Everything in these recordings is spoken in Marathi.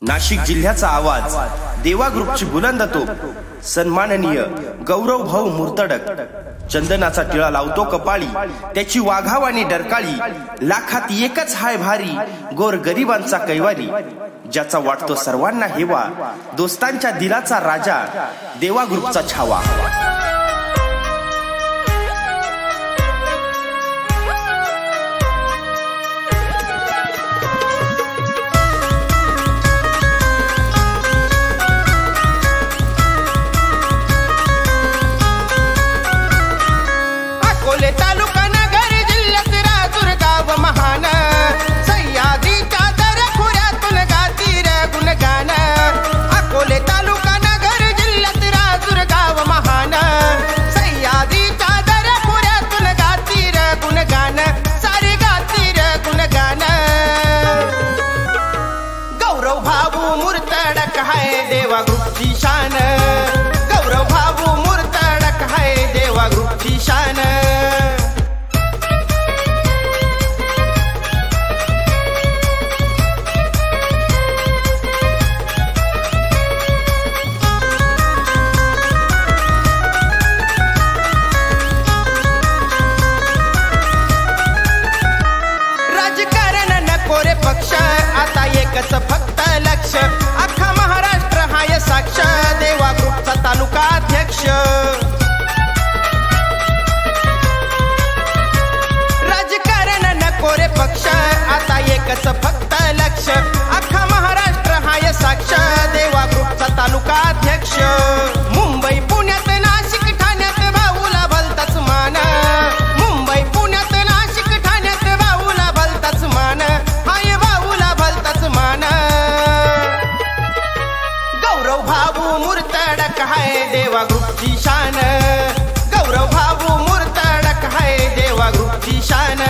नाशिक जिल्ह्याचा आवाज देवा ग्रुपची बुलंद तोप सन्माननीय गौरव भाऊ मुर्तडक चंदनाचा टिळा लावतो कपाळी त्याची वाघावानी डरकाळी लाखात एकच हाय भारी गोर गरिबांचा कैवारी ज्याचा वाटतो सर्वांना हेवा दोस्तांच्या दिलाचा राजा देवा ग्रुपचा छावा। तालुका नगर जिल्ह्यात राजूर गाव महान सह्याद्रीच्या दऱ्याखोऱ्यातून गाती रे गुणगान। अकोले तालुका नगर जिल्ह्यात राजूर गाव महान सह्याद्रीच्या दऱ्याखोऱ्यातून गाती रे गुणगान सारी गाती रे गुणगान। गौरव भाऊ मुर्तडक हाय देवा ग्रुपची शान गौरव भाऊ मुर्तडक हाय देवा ग्रुपची शान। कोरे पक्ष आता एकच फक्त लक्ष अख्खा महाराष्ट्र हाय साक्ष देवा ग्रुपचा तालुका अध्यक्ष। राजकारण नको रे पक्ष आता एकच फक्त लक्ष अख्खा महाराष्ट्र हाय साक्ष देवा ग्रुपचा तालुका अध्यक्ष। मुंबई पुण्यात नाशिक ठाण्यात भाऊला भलताच मान मुंबई पुण्यात नाशिक ठाण्यात भाऊला भलताच मान गौरव भाऊ मुर्तडक हाय देवा ग्रुपची शान गौरव भाऊ मुर्तडक हाय देवा ग्रुपची शान।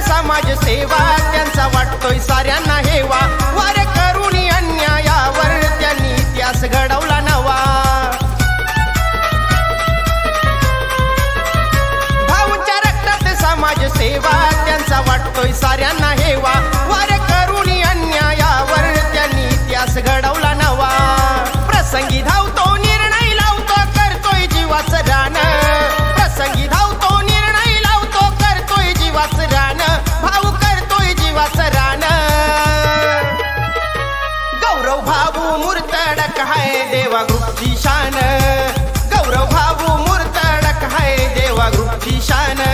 समाज सेवा त्यांचा वाटतोय साऱ्यांना हेवा वार करुणी अन्यायावर त्यांनी इतिहास घडवला नवा। भाऊंच्या रक्तात समाज सेवा त्यांचा वाटतोय साऱ्यांना हेवा वार करुणी अन्यायावर त्यांनी इतिहास घडवला नवा। प्रसंगी धावतो निर्णय लावतो करतोय जीवाचं रान प्रसंगी धावतो निर्णय लावतो करतोय जीवाचं रान भाऊ करतोय जीवाचं रान। गौरव भाऊ मुर्तडक हाय देवा ग्रुपची शान गौरव भाऊ मुर्तडक हाय देवा ग्रुपची शान।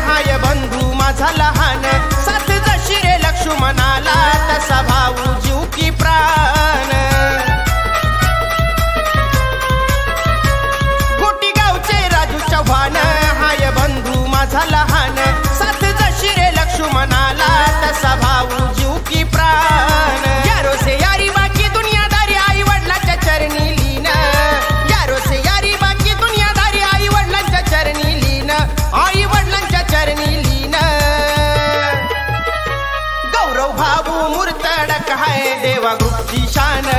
हाय बंधू माझा लहान साथ जशी रे लक्ष्मणाला तसा भाऊ जीव की प्राण। गोटी गावचे राजू चव्हाण हाय बंधू माझा लहान साथ जशी रे लक्ष्मणाला तसा भाऊ जीव की प्राण। यारो से यारी बाकी दुनियादारी आई वडिलांच्या चरणी लीन यारो से यारी बाकी दुनियादारी आई वडिलांच्या चरणी लीन आई वडिलांच्या चरणी लीन। गौरव भाऊ मुर्तडक हाय देवा ग्रुपची शान